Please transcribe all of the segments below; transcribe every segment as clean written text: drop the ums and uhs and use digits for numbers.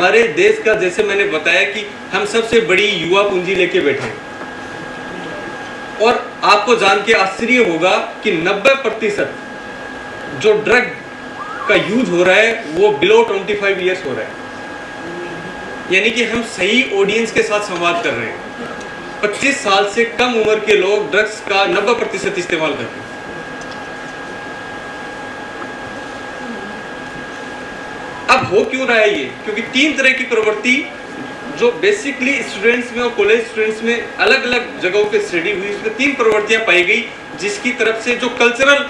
हमारे देश का, जैसे मैंने बताया कि हम सबसे बड़ी युवा पूंजी लेके बैठे हैं, और आपको जान के आश्चर्य होगा कि 90% जो ड्रग का यूज हो रहा है वो बिलो 25 ईयर्स हो रहा है। यानी कि हम सही ऑडियंस के साथ संवाद कर रहे हैं। 25 साल से कम उम्र के लोग ड्रग्स का 90% इस्तेमाल करते हैं। अब हो क्यों रहा है ये? क्योंकि 3 तरह की प्रवृत्ति जो बेसिकली स्टूडेंट्स में और कॉलेज स्टूडेंट्स में अलग अलग जगहों पे स्टडी हुई, उसमें 3 प्रवृत्तियां पाई गई, जिसकी तरफ से जो कल्चरल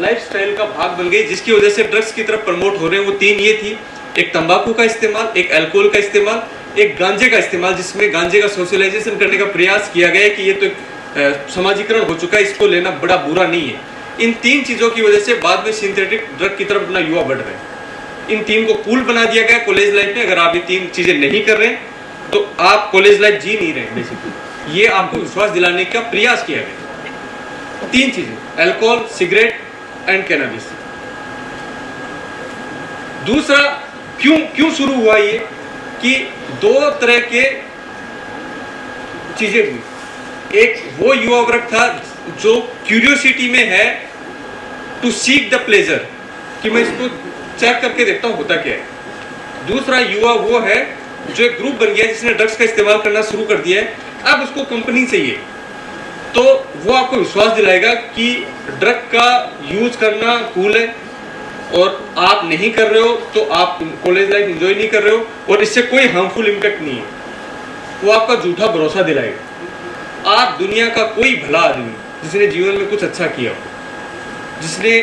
लाइफस्टाइल का भाग बन गई, जिसकी वजह से ड्रग्स की तरफ प्रमोट हो रहे हैं। वो 3 ये थी: एक तंबाकू का इस्तेमाल, एक अल्कोहल का इस्तेमाल, एक गांजे का इस्तेमाल, जिसमें गांजे का सोशलाइजेशन करने का प्रयास किया गया है कि ये तो समाजीकरण हो चुका है, इसको लेना बड़ा बुरा नहीं है। इन 3 चीज़ों की वजह से बाद में सिंथेटिक ड्रग की तरफ अपना युवा बढ़ रहे हैं। इन 3 को कूल बना दिया गया कॉलेज लाइफ में। अगर आप ये 3 चीजें नहीं कर रहे तो आप कॉलेज लाइफ जी नहीं रहे बेसिकली। ये आपको विश्वास दिलाने का प्रयास किया गया। 3 चीजें: अल्कोहल, सिगरेट एंड कैनबिस। दूसरा, क्यों शुरू हुआ ये कि 2 तरह के चीजें हुई। एक वो युवा वर्ग था जो क्यूरियोसिटी में है टू सीक द प्लेजर, कि मैं इसको चेक करके देखता हूं होता क्या है। दूसरा युवा वो है जो एक ग्रुप बन गया जिसने ड्रग्स का इस्तेमाल करना शुरू कर दिया है, अब उसको कंपनी चाहिए, तो वो आपको विश्वास दिलाएगा कि ड्रग का यूज करना कूल है और आप नहीं कर रहे हो तो आप कॉलेज लाइफ एंजॉय नहीं कर रहे हो और इससे कोई हार्मफुल इम्पैक्ट नहीं है। वो आपका झूठा भरोसा दिलाएगा। आप दुनिया का कोई भला आदमी जिसने जीवन में कुछ अच्छा किया हो, जिसने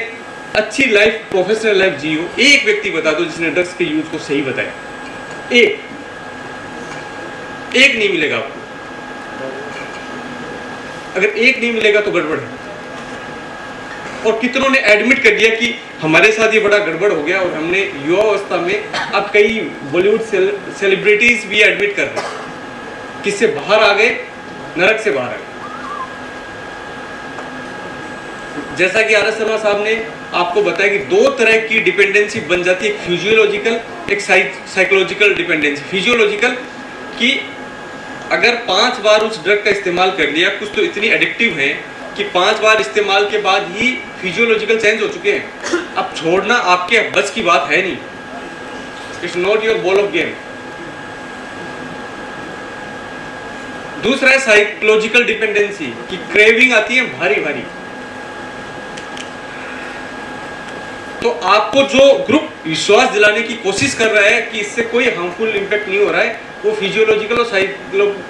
अच्छी लाइफ, प्रोफेशनल लाइफ जी हो, एक व्यक्ति बता दो जिसने ड्रग्स के यूज को सही बताया। एक नहीं मिलेगा आपको। अगर एक नहीं मिलेगा तो गड़बड़ है। और कितनों ने एडमिट कर दिया कि हमारे साथ ये बड़ा गड़बड़ हो गया, और हमने युवा अवस्था में अब कई बॉलीवुड सेलिब्रिटीज भी एडमिट कर रहे हैं, किससे बाहर आ गए, नरक से बाहर आ गए। जैसा कि आर.एस. शर्मा साहब ने आपको बताया कि 2 तरह की डिपेंडेंसी बन जाती है, एक फिजियोलॉजिकल, एक साइकोलॉजिकल डिपेंडेंसी। फिजियोलॉजिकल कि अगर 5 बार उस ड्रग का इस्तेमाल कर लिया, कुछ तो इतनी एडिक्टिव है कि 5 बार इस्तेमाल के बाद ही फिजियोलॉजिकल चेंज हो चुके हैं। अब छोड़ना आपके बस की बात है नहीं। It's not your ball of game. दूसरा है साइकोलॉजिकल डिपेंडेंसी कि क्रेविंग आती है भारी भारी। तो आपको जो ग्रुप विश्वास दिलाने की कोशिश कर रहा है कि इससे कोई हार्मफुल इम्पैक्ट नहीं हो रहा है, वो फिजियोलॉजिकल और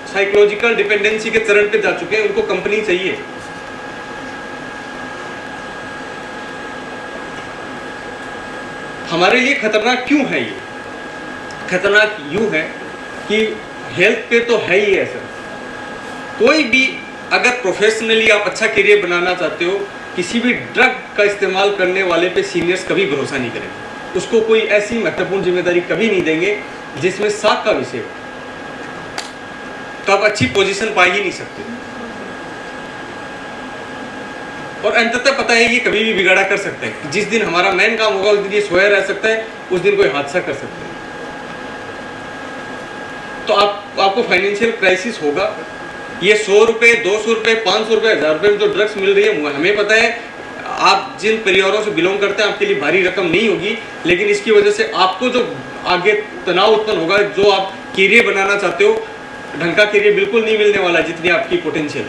साइकोलॉजिकल डिपेंडेंसी के चरण पे जा चुके हैं। उनको कंपनी चाहिए। हमारे लिए खतरनाक क्यों है ये? खतरनाक यूं है कि हेल्थ पे तो है ही ऐसा। कोई भी अगर प्रोफेशनली आप अच्छा करियर बनाना चाहते हो, किसी भी ड्रग का इस्तेमाल करने वाले पे सीनियर्स कभी भरोसा नहीं करेंगे। उसको कोई ऐसी महत्वपूर्ण जिम्मेदारी कभी नहीं देंगे जिसमें साख का विषय हो, तो आप अच्छी पोजीशन पा ही नहीं सकते। और अंततः पता है ये कभी भी बिगाड़ा कर सकता है। जिस दिन हमारा मेन काम होगा उस दिन ये सोया रह सकता है, उस दिन कोई हादसा कर सकता है। तो आपको फाइनेंशियल क्राइसिस होगा। ये 100 रुपए, 200 रुपए, 500 रुपए, 1000 रुपए में जो ड्रग्स मिल रही है, हमें पता है आप जिन परिवारों से बिलोंग करते हैं आपके लिए भारी रकम नहीं होगी, लेकिन इसकी वजह से आपको जो आगे तनाव उत्पन्न होगा, जो आप करियर बनाना चाहते हो, ढंग का करियर बिल्कुल नहीं मिलने वाला जितनी आपकी पोटेंशियल।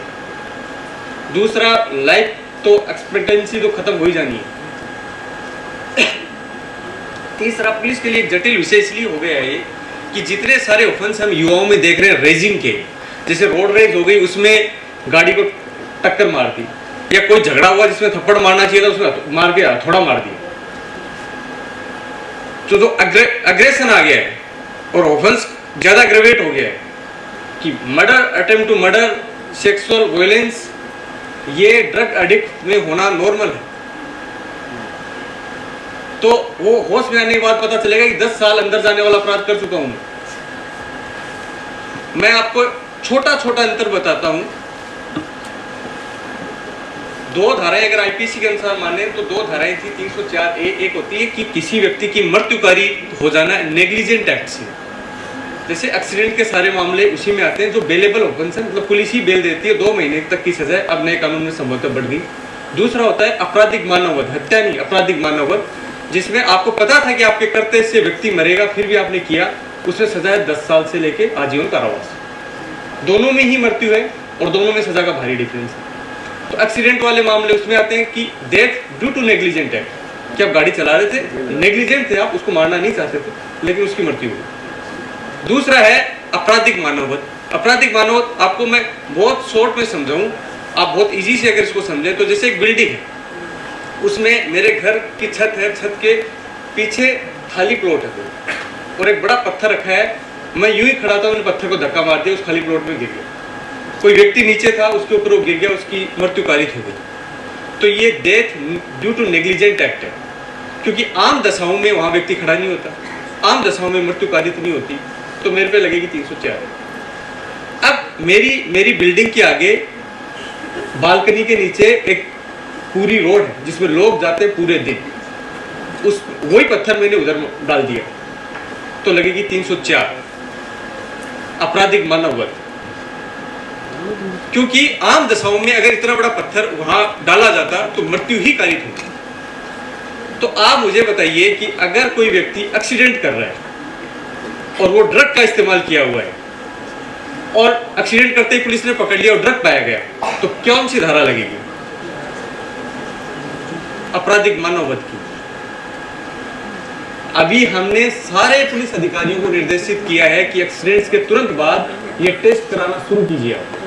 दूसरा, लाइफ तो एक्सपेक्टेंसी तो खत्म हो ही जानी है। तीसरा, पुलिस के लिए एक जटिल विषय इसलिए हो गया है ये कि जितने सारे ऑफेंस हम युवाओं में देख रहे हैं रेजिंग के, जैसे रोड रेज हो गई, उसमें गाड़ी को टक्कर मार दी, या कोई झगड़ा हुआ जिसमें थप्पड़ मारना चाहिए था उसमें मार के थोड़ा मार दिया, तो जो अग्रेशन आ गया है और ऑफेंस ज्यादा ग्रेवेट हो गया है कि murder, attempt to murder, sexual violence, ये ड्रग एडिक्ट में होना नॉर्मल है। तो वो होश में आने के बाद पता चलेगा कि 10 साल अंदर जाने वाला अपराध कर चुका हूं मैं आपको छोटा छोटा अंतर बताता हूं। 2 धाराएं अगर आईपीसी के अनुसार माने तो 2 धाराएं थी। 304A एक होती है कि किसी व्यक्ति की मृत्युकारी हो जाना नेग्लिजेंट एक्ट से, जैसे एक्सीडेंट के सारे मामले उसी में आते हैं जो बेलेबल ऑफेंस है, मतलब पुलिस ही बेल देती है, 2 महीने तक की सजा अब नए कानून में संभवतः बढ़ गई। दूसरा होता है आपराधिक मानववध, हत्या नहीं आपराधिक मानववध, जिसमें आपको पता था कि आपके कर्तव्य से व्यक्ति मरेगा फिर भी आपने किया, उसमें सजा है 10 साल से लेके आजीवन कारावास। दोनों में ही मृत्यु है और दोनों में सजा का भारी डिफरेंस है। तो एक्सीडेंट वाले मामले उसमें आते हैं कि death due to negligent act, कि आप गाड़ी चला रहे थे, नेग्लिजेंट थे आप, उसको मारना नहीं चाहते थे लेकिन उसकी मृत्यु हुई। दूसरा है आपराधिक मानववध। आपराधिक मानववध आपको मैं बहुत शॉर्ट में समझाऊं, आप बहुत इजी से अगर इसको समझें तो जैसे एक बिल्डिंग है, उसमें मेरे घर की छत है, छत के पीछे खाली प्लॉट है और एक बड़ा पत्थर रखा है, मैं यूं ही खड़ा था, मैंने पत्थर को धक्का मार दिया, उस खाली प्लॉट में गिर गया। कोई व्यक्ति नीचे था, उसके ऊपर वो गिर गया, उसकी मृत्यु कारित हो गई। तो ये death due to negligent act है, क्योंकि आम दशाओं में वहां व्यक्ति खड़ा नहीं होता, आम दशाओं में मृत्यु कारित नहीं होती, तो मेरे पे लगेगी 304। अब मेरी बिल्डिंग के आगे बालकनी के नीचे एक पूरी रोड है जिसमें लोग जाते हैं पूरे दिन, उस वही पत्थर मैंने उधर डाल दिया, तो लगेगी 304 आपराधिक मानववध। क्योंकि आम दशाओं में अगर इतना बड़ा पत्थर वहां डाला जाता तो मृत्यु ही कारित होती। तो आप मुझे बताइए कि अगर कोई व्यक्ति एक्सीडेंट कर रहा है और वो ड्रग का इस्तेमाल किया हुआ है और एक्सीडेंट करते ही पुलिस ने पकड़ लिया और ड्रग पाया गया, तो कौन सी धारा लगेगी? आपराधिक मानववध की। अभी हमने सारे पुलिस अधिकारियों को निर्देशित किया है कि एक्सीडेंट्स के तुरंत बाद ये टेस्ट कराना शुरू कीजिए आप,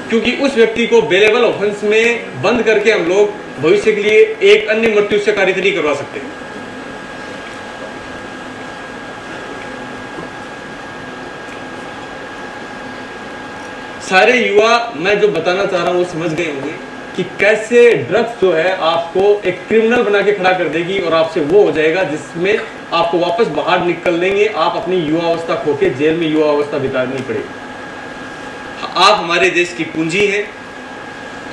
क्योंकि उस व्यक्ति को बेलेबल ऑफेंस में बंद करके हम लोग भविष्य के लिए एक अन्य मृत्यु से कारित नहीं करवा सकते। सारे युवा मैं जो बताना चाह रहा हूं वो समझ गए होंगे कि कैसे ड्रग्स जो है आपको एक क्रिमिनल बना के खड़ा कर देगी और आपसे वो हो जाएगा जिसमें आपको वापस बाहर निकल देंगे, आप अपनी युवा अवस्था खो के जेल में युवा अवस्था बितानी पड़ेगी। आप हमारे देश की पूंजी हैं।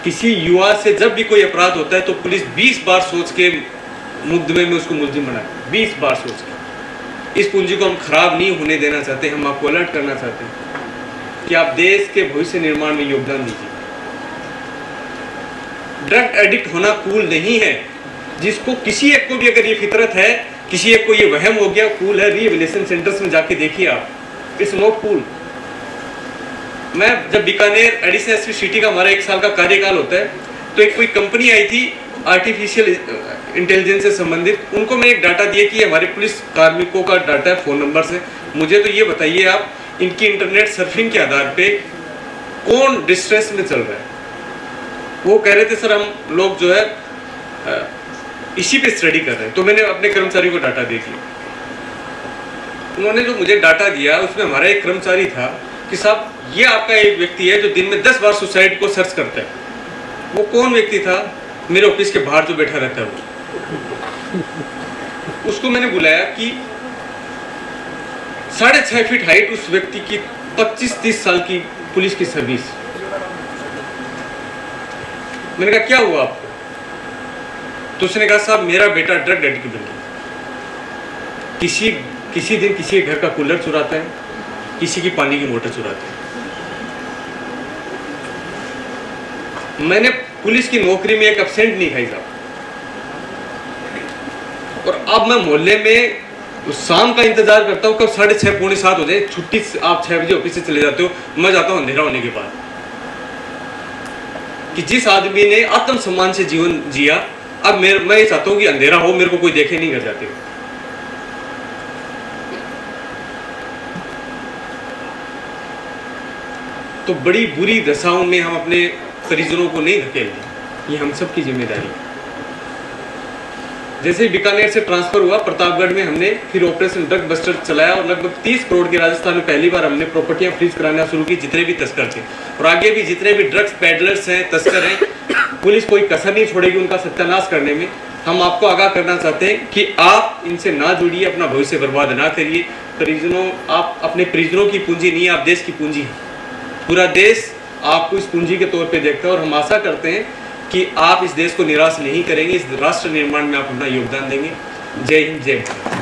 किसी युवा से जब भी कोई अपराध होता है तो पुलिस 20 बार सोच के मुकदमे में उसको मुलजिम बनाए, 20 बार सोच के। इस पूंजी को हम खराब नहीं होने देना चाहते, हम आपको अलर्ट करना चाहते हैं कि आप देश के भविष्य निर्माण में योगदान दीजिए। ड्रग एडिक्ट होना कूल नहीं है। जिसको किसी एक को भी अगर ये फितरत है, किसी एक को ये वहम हो गया, कूल है, रिहेबिलिटेशन सेंटर्स में जाके देखिए आप, इट्स नॉट कूल। मैं जब बीकानेर एडिशनल एसपी सिटी का हमारा 1 साल का कार्यकाल होता है, तो एक कोई कंपनी आई थी आर्टिफिशियल इंटेलिजेंस से संबंधित, उनको मैं एक डाटा दिया कि हमारे पुलिस कार्मिकों का डाटा है, फ़ोन नंबर से, मुझे तो ये बताइए आप इनकी इंटरनेट सर्फिंग के आधार पे कौन डिस्ट्रेस में चल रहा है। वो कह रहे थे सर हम लोग जो है इसी पे स्टडी कर रहे हैं। तो मैंने अपने कर्मचारी को डाटा दे दिया। उन्होंने जो मुझे डाटा दिया उसमें हमारा एक कर्मचारी था कि साहब ये आपका एक व्यक्ति है जो दिन में 10 बार सुसाइड को सर्च करता है। वो कौन व्यक्ति था? मेरे ऑफिस के बाहर जो बैठा रहता है वो। उसको मैंने बुलाया कि 6.5 फीट हाइट उस व्यक्ति की, 25-30 साल की पुलिस की सर्विस। मैंने कहा क्या हुआ आपको? तो उसने कहा साहब मेरा बेटा ड्रग एडिक्ट बन गया। किसी दिन किसी के घर का कूलर चुराता है, किसी की पानी की मोटर चुराता है। मैंने पुलिस की नौकरी में एक एब्सेंट नहीं खाई साहब, और अब मैं मोहल्ले में शाम का इंतजार करता हूँ कब 6:30 पौने 7 हो जाए, छुट्टी आप 6 बजे ऑफिस से चले जाते हो, मैं जाता हूँ अंधेरा होने के बाद। कि जिस आदमी ने आत्मसम्मान से जीवन जिया, अब मैं ये चाहता हूँ कि अंधेरा हो, मेरे को कोई देखे नहीं कर जाते। तो बड़ी बुरी दशाओं में हम अपने परिजनों को नहीं धकेलते, ये हम सब की जिम्मेदारी है। जैसे बीकानेर से ट्रांसफर हुआ, प्रतापगढ़ में हमने फिर ऑपरेशन ड्रग बस्टर चलाया और लगभग 30 करोड़ के राजस्थान में पहली बार हमने प्रॉपर्टियां फ्रीज कराना शुरू की, जितने भी तस्कर थे। और आगे भी जितने भी ड्रग्स पैडलर्स हैं, तस्कर हैं, पुलिस कोई कसर नहीं छोड़ेगी उनका सत्यानाश करने में। हम आपको आगाह करना चाहते हैं कि आप इनसे ना जुड़िए, अपना भविष्य बर्बाद ना करिए। परिजनों, आप अपने परिजनों की पूंजी नहीं, आप देश की पूंजी हैं। पूरा देश आपको इस पूंजी के तौर पे देखता है और हम आशा करते हैं कि आप इस देश को निराश नहीं करेंगे, इस राष्ट्र निर्माण में आप अपना योगदान देंगे। जय हिंद, जय भारत।